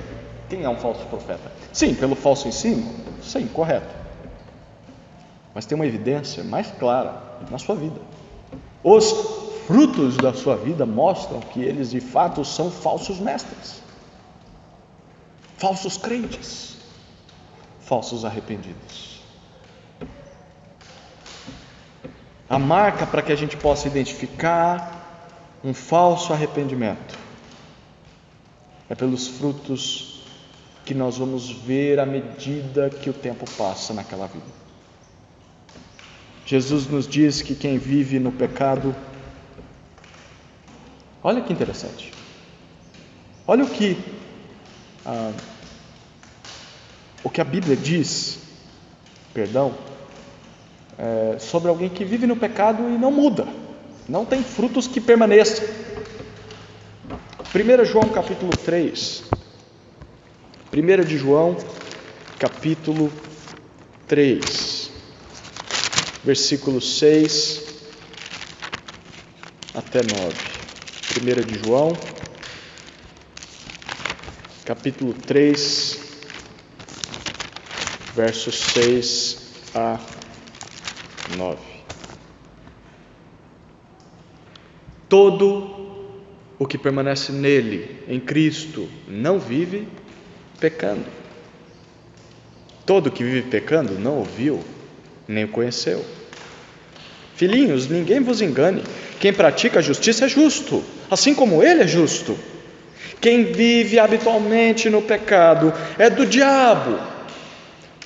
Quem é um falso profeta? Sim, pelo falso ensino? Sim, correto. Mas tem uma evidência mais clara na sua vida. Os frutos da sua vida mostram que eles de fato são falsos mestres, falsos crentes, falsos arrependidos. A marca para que a gente possa identificar um falso arrependimento é pelos frutos que nós vamos ver à medida que o tempo passa naquela vida. Jesus nos diz que quem vive no pecado, olha que interessante, olha o que a Bíblia diz, sobre alguém que vive no pecado e não muda, não tem frutos que permaneçam. 1 João capítulo 3, 1 de João capítulo 3, versículos 6 até 9. 1 de João capítulo 3, versos 6 a 9. Todo o que permanece nele, em Cristo, não vive pecando. Todo que vive pecando não ouviu, nem o conheceu. Filhinhos, ninguém vos engane. Quem pratica a justiça é justo, assim como ele é justo. Quem vive habitualmente no pecado é do diabo,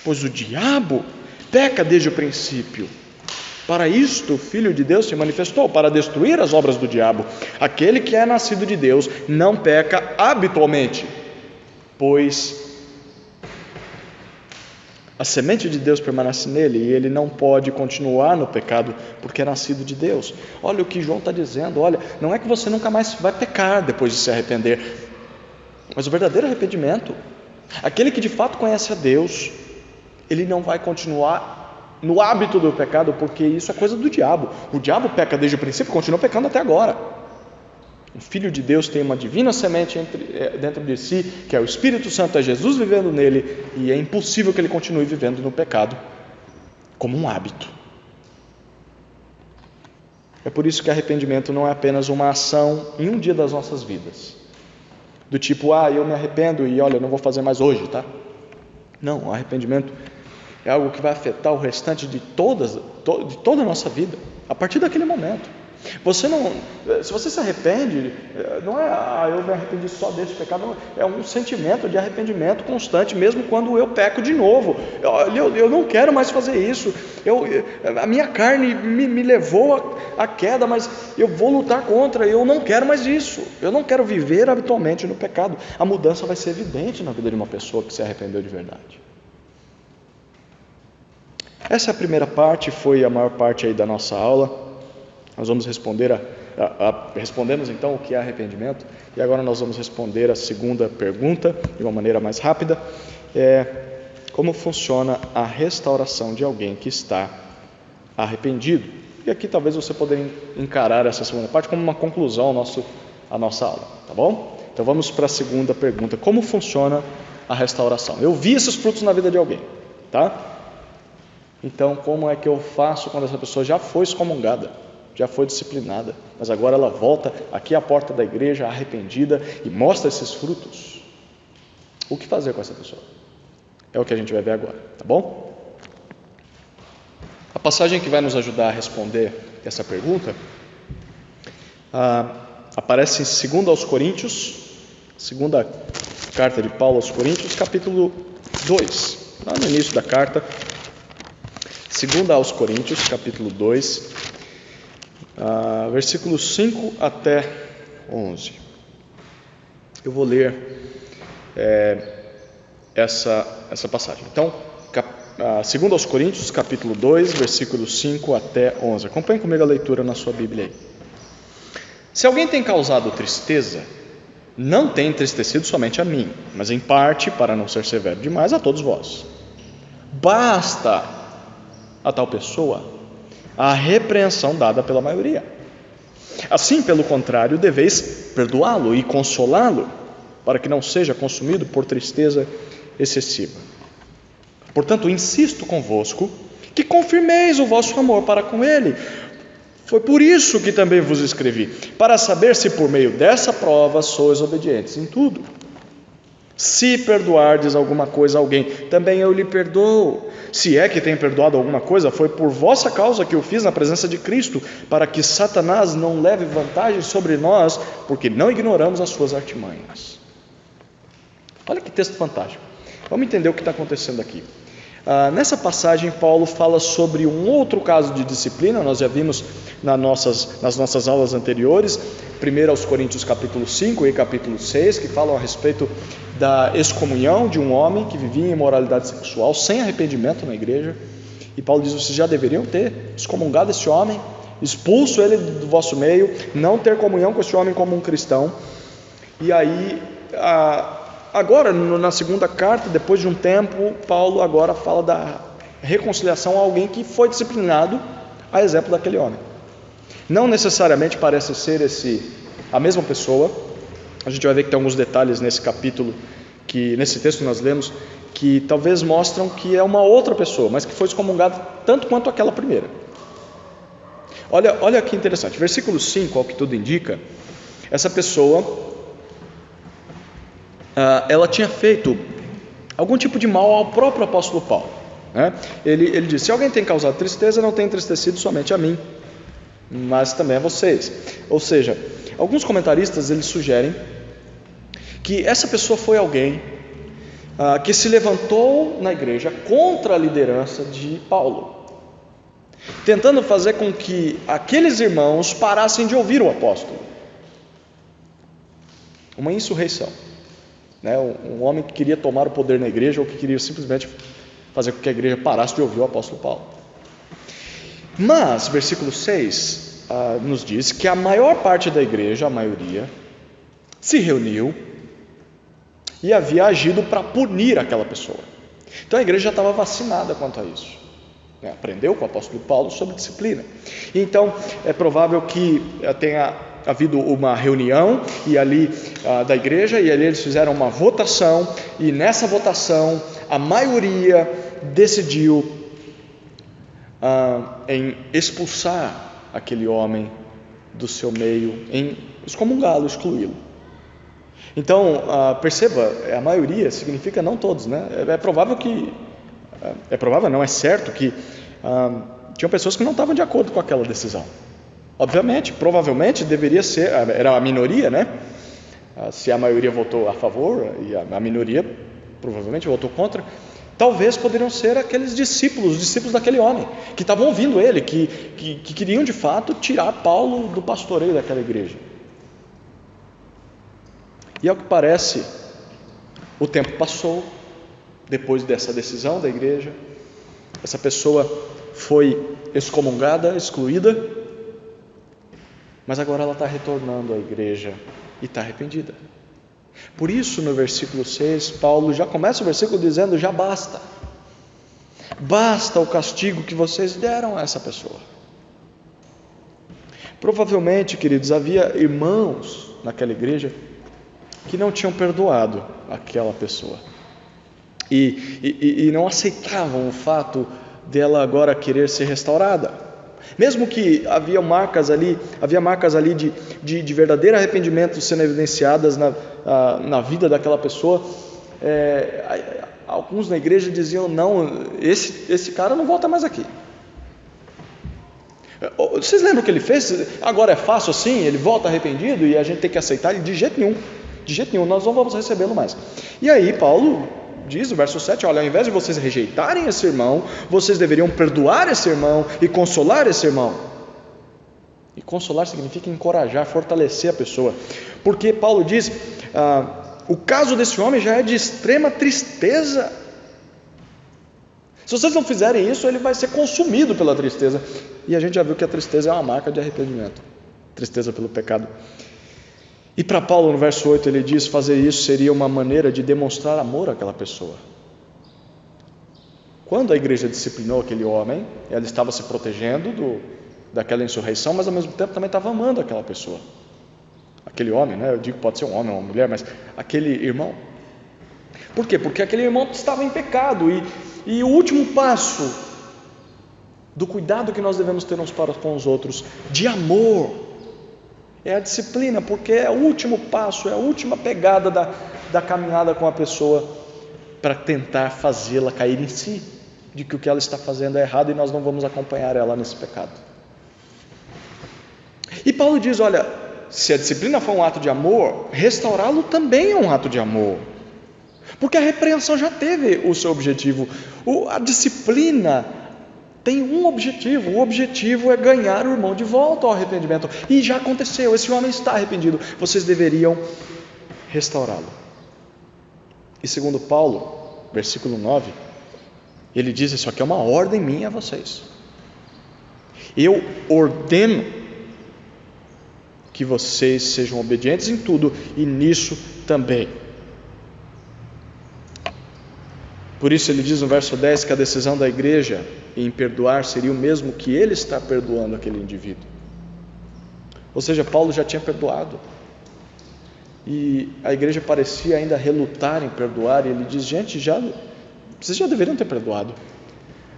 pois o diabo peca desde o princípio. Para isto o Filho de Deus se manifestou, para destruir as obras do diabo. Aquele que é nascido de Deus não peca habitualmente, pois a semente de Deus permanece nele e ele não pode continuar no pecado porque é nascido de Deus. Olha o que João está dizendo, olha, não é que você nunca mais vai pecar depois de se arrepender, mas o verdadeiro arrependimento, aquele que de fato conhece a Deus, ele não vai continuar no hábito do pecado, porque isso é coisa do diabo. O diabo peca desde o princípio e continua pecando até agora. O Filho de Deus tem uma divina semente dentro de si, que é o Espírito Santo, é Jesus vivendo nele, e é impossível que ele continue vivendo no pecado como um hábito. É por isso que arrependimento não é apenas uma ação em um dia das nossas vidas, do tipo, eu me arrependo e olha, eu não vou fazer mais hoje, tá? Não, o arrependimento é algo que vai afetar o restante de toda a nossa vida, a partir daquele momento. Se você se arrepende, não é, eu me arrependi só desse pecado, não, é um sentimento de arrependimento constante, mesmo quando eu peco de novo. Eu não quero mais fazer isso, a minha carne me levou à queda, mas eu vou lutar contra, eu não quero mais isso, eu não quero viver habitualmente no pecado. A mudança vai ser evidente na vida de uma pessoa que se arrependeu de verdade. Essa é a primeira parte, foi a maior parte aí da nossa aula. Nós vamos respondemos então o que é arrependimento, e agora nós vamos responder a segunda pergunta de uma maneira mais rápida, como funciona a restauração de alguém que está arrependido. E aqui talvez você poderia encarar essa segunda parte como uma conclusão à nossa aula, tá bom? Então vamos para a segunda pergunta, como funciona a restauração? Eu vi esses frutos na vida de alguém, tá? Então, como é que eu faço quando essa pessoa já foi excomungada, já foi disciplinada, mas agora ela volta aqui à porta da igreja arrependida e mostra esses frutos? O que fazer com essa pessoa? É o que a gente vai ver agora, tá bom? A passagem que vai nos ajudar a responder essa pergunta aparece em 2 aos Coríntios, segunda carta de Paulo aos Coríntios, capítulo 2, lá no início da carta. 2 aos Coríntios, capítulo 2, versículos 5 até 11. Eu vou ler essa passagem. Então, 2 aos Coríntios, capítulo 2, versículos 5 até 11. Acompanhe comigo a leitura na sua Bíblia aí. Se alguém tem causado tristeza, não tem entristecido somente a mim, mas em parte, para não ser severo demais, a todos vós. Basta a tal pessoa a repreensão dada pela maioria. Assim, pelo contrário, deveis perdoá-lo e consolá-lo, para que não seja consumido por tristeza excessiva. Portanto, insisto convosco que confirmeis o vosso amor para com ele. Foi por isso que também vos escrevi, para saber se por meio dessa prova sois obedientes em tudo. Se perdoardes alguma coisa a alguém, também eu lhe perdoo. Se é que tenho perdoado alguma coisa, foi por vossa causa que eu fiz na presença de Cristo, para que Satanás não leve vantagem sobre nós, porque não ignoramos as suas artimanhas. Olha que texto fantástico. Vamos entender o que está acontecendo aqui. Nessa passagem, Paulo fala sobre um outro caso de disciplina. Nós já vimos nas nossas aulas anteriores, 1 aos Coríntios capítulo 5 e capítulo 6, que falam a respeito da excomunhão de um homem que vivia em imoralidade sexual, sem arrependimento na igreja. E Paulo diz: vocês já deveriam ter excomungado esse homem, expulso ele do vosso meio, não ter comunhão com esse homem como um cristão. E aí, agora, na segunda carta, depois de um tempo, Paulo agora fala da reconciliação a alguém que foi disciplinado, a exemplo daquele homem. Não necessariamente parece ser a mesma pessoa. A gente vai ver que tem alguns detalhes nesse capítulo, nesse texto que nós lemos, que talvez mostram que é uma outra pessoa, mas que foi excomungada tanto quanto aquela primeira. Olha que interessante, versículo 5, ao que tudo indica, essa pessoa, ela tinha feito algum tipo de mal ao próprio apóstolo Paulo, né? Ele diz: se alguém tem causado tristeza, não tem entristecido somente a mim, mas também a vocês. Ou seja, alguns comentaristas eles sugerem que essa pessoa foi alguém que se levantou na igreja contra a liderança de Paulo, tentando fazer com que aqueles irmãos parassem de ouvir o apóstolo. Uma insurreição, né? Um homem que queria tomar o poder na igreja, ou que queria simplesmente fazer com que a igreja parasse de ouvir o apóstolo Paulo. Mas, versículo 6 nos diz que a maior parte da igreja, a maioria, se reuniu e havia agido para punir aquela pessoa. Então a igreja já estava vacinada quanto a isso, né? Aprendeu com o apóstolo Paulo sobre disciplina. Então é provável que tenha havido uma reunião da igreja, e ali eles fizeram uma votação, e nessa votação a maioria decidiu em expulsar aquele homem do seu meio, em excomungá-lo, excluí-lo. Então, perceba, a maioria significa não todos, né? É certo que tinham pessoas que não estavam de acordo com aquela decisão. Obviamente, provavelmente deveria ser, era a minoria, né? Se a maioria votou a favor e a minoria provavelmente votou contra, talvez poderiam ser aqueles discípulos, os discípulos daquele homem, que estavam ouvindo ele, que queriam de fato tirar Paulo do pastoreio daquela igreja. E ao que parece, o tempo passou, depois dessa decisão da igreja, essa pessoa foi excomungada, excluída, mas agora ela está retornando à igreja e está arrependida. Por isso, no versículo 6, Paulo já começa o versículo dizendo: já basta. Basta o castigo que vocês deram a essa pessoa. Provavelmente, queridos, havia irmãos naquela igreja que não tinham perdoado aquela pessoa e não aceitavam o fato dela agora querer ser restaurada. Mesmo que havia marcas ali de verdadeiro arrependimento sendo evidenciadas na vida daquela pessoa, alguns na igreja diziam: não, esse cara não volta mais aqui. Vocês lembram o que ele fez? Agora é fácil assim, ele volta arrependido e a gente tem que aceitar ele? De jeito nenhum, nós não vamos recebê-lo mais. E aí Paulo diz no verso 7, olha, ao invés de vocês rejeitarem esse irmão, vocês deveriam perdoar esse irmão e consolar esse irmão. E consolar significa encorajar, fortalecer a pessoa, porque Paulo diz, o caso desse homem já é de extrema tristeza. Se vocês não fizerem isso, ele vai ser consumido pela tristeza, e a gente já viu que a tristeza é uma marca de arrependimento, tristeza pelo pecado. E para Paulo, no verso 8, ele diz: fazer isso seria uma maneira de demonstrar amor àquela pessoa. Quando a igreja disciplinou aquele homem, ela estava se protegendo daquela insurreição, mas ao mesmo tempo também estava amando aquela pessoa. aquele homem, né? Eu digo pode ser um homem ou uma mulher, mas aquele irmão. Por quê? Porque aquele irmão estava em pecado e o último passo do cuidado que nós devemos ter uns para com os outros, de amor, é a disciplina, porque é o último passo, é a última pegada da caminhada com a pessoa para tentar fazê-la cair em si, de que o que ela está fazendo é errado e nós não vamos acompanhar ela nesse pecado. E Paulo diz, olha, se a disciplina for um ato de amor, restaurá-lo também é um ato de amor, porque a repreensão já teve o seu objetivo. A disciplina tem um objetivo, o objetivo é ganhar o irmão de volta ao arrependimento, e já aconteceu, esse homem está arrependido, vocês deveriam restaurá-lo. E segundo Paulo, versículo 9, ele diz, isso aqui é uma ordem minha a vocês, eu ordeno que vocês sejam obedientes em tudo, e nisso também. Por isso ele diz no verso 10 que a decisão da igreja em perdoar seria o mesmo que ele está perdoando aquele indivíduo. Ou seja, Paulo já tinha perdoado. E a igreja parecia ainda relutar em perdoar, e ele diz, gente, vocês já deveriam ter perdoado.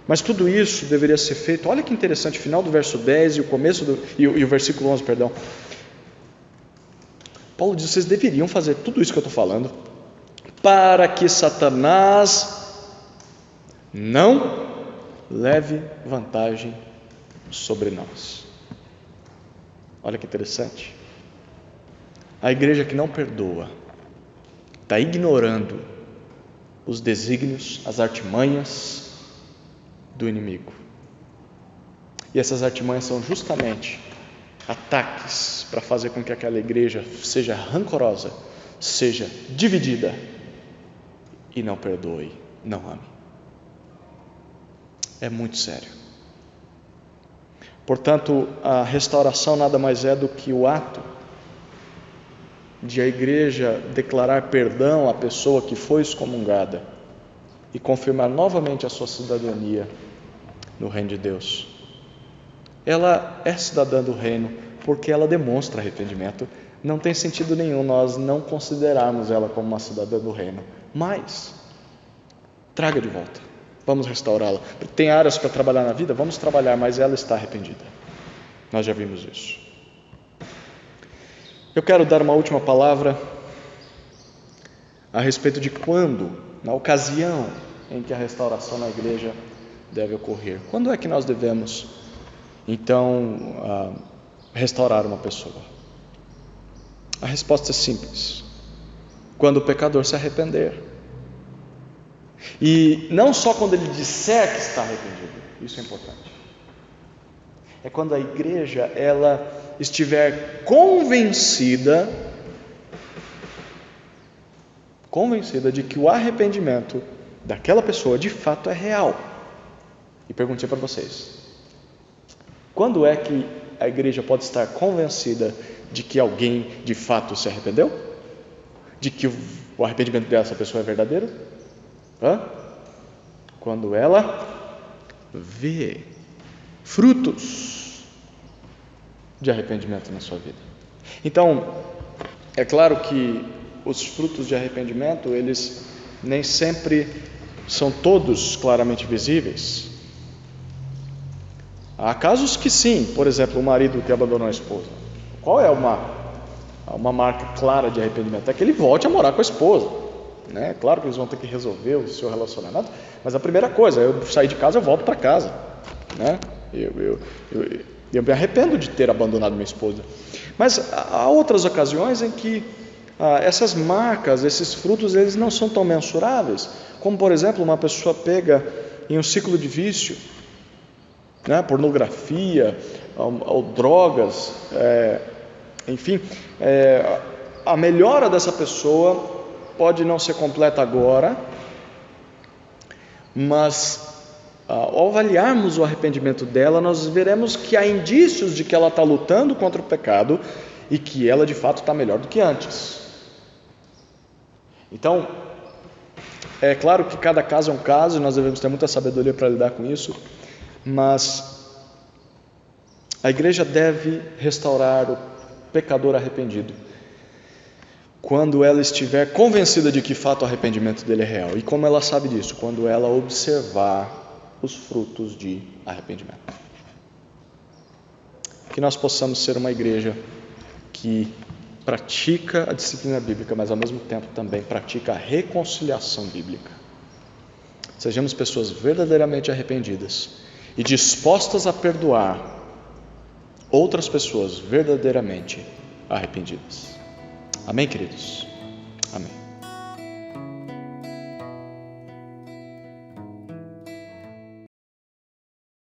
Mas tudo isso deveria ser feito, olha que interessante, final do verso 10 e o começo e o versículo 11, perdão. Paulo diz, vocês deveriam fazer tudo isso que eu estou falando, para que Satanás não leve vantagem sobre nós. Olha que interessante. A igreja que não perdoa está ignorando os desígnios, as artimanhas do inimigo. E essas artimanhas são justamente ataques para fazer com que aquela igreja seja rancorosa, seja dividida e não perdoe, não ame. É muito sério. Portanto, a restauração nada mais é do que o ato de a igreja declarar perdão à pessoa que foi excomungada e confirmar novamente a sua cidadania no reino de Deus. Ela é cidadã do reino porque ela demonstra arrependimento. Não tem sentido nenhum nós não considerarmos ela como uma cidadã do reino, mas traga de volta. Vamos restaurá-la. Tem áreas para trabalhar na vida? Vamos trabalhar, mas ela está arrependida. Nós já vimos isso. Eu quero dar uma última palavra a respeito de quando, na ocasião em que a restauração na igreja deve ocorrer. Quando é que nós devemos, então, restaurar uma pessoa? A resposta é simples. Quando o pecador se arrepender. E não só quando ele disser que está arrependido, isso é importante. É quando a igreja ela estiver convencida de que o arrependimento daquela pessoa de fato é real. E perguntei para vocês, quando é que a igreja pode estar convencida de que alguém de fato se arrependeu? De que o arrependimento dessa pessoa é verdadeiro? Quando ela vê frutos de arrependimento na sua vida. Então, é claro que os frutos de arrependimento, eles nem sempre são todos claramente visíveis. Há casos que sim, por exemplo, o marido que abandonou a esposa. Qual é uma marca clara de arrependimento? É que ele volte a morar com a esposa. Né? Claro que eles vão ter que resolver o seu relacionamento, mas a primeira coisa, eu sair de casa, eu volto para casa, né? Eu me arrependo de ter abandonado minha esposa, mas há outras ocasiões em que essas marcas, esses frutos, eles não são tão mensuráveis, como por exemplo, uma pessoa pega em um ciclo de vício, né? Pornografia, ou drogas, enfim, a melhora dessa pessoa pode não ser completa agora, mas ao avaliarmos o arrependimento dela, nós veremos que há indícios de que ela está lutando contra o pecado e que ela de fato está melhor do que antes. Então, é claro que cada caso é um caso e nós devemos ter muita sabedoria para lidar com isso, mas a igreja deve restaurar o pecador arrependido quando ela estiver convencida de que fato o arrependimento dele é real. E como ela sabe disso? Quando ela observar os frutos de arrependimento. Que nós possamos ser uma igreja que pratica a disciplina bíblica, mas ao mesmo tempo também pratica a reconciliação bíblica. Sejamos pessoas verdadeiramente arrependidas e dispostas a perdoar outras pessoas verdadeiramente arrependidas. Amém, queridos? Amém.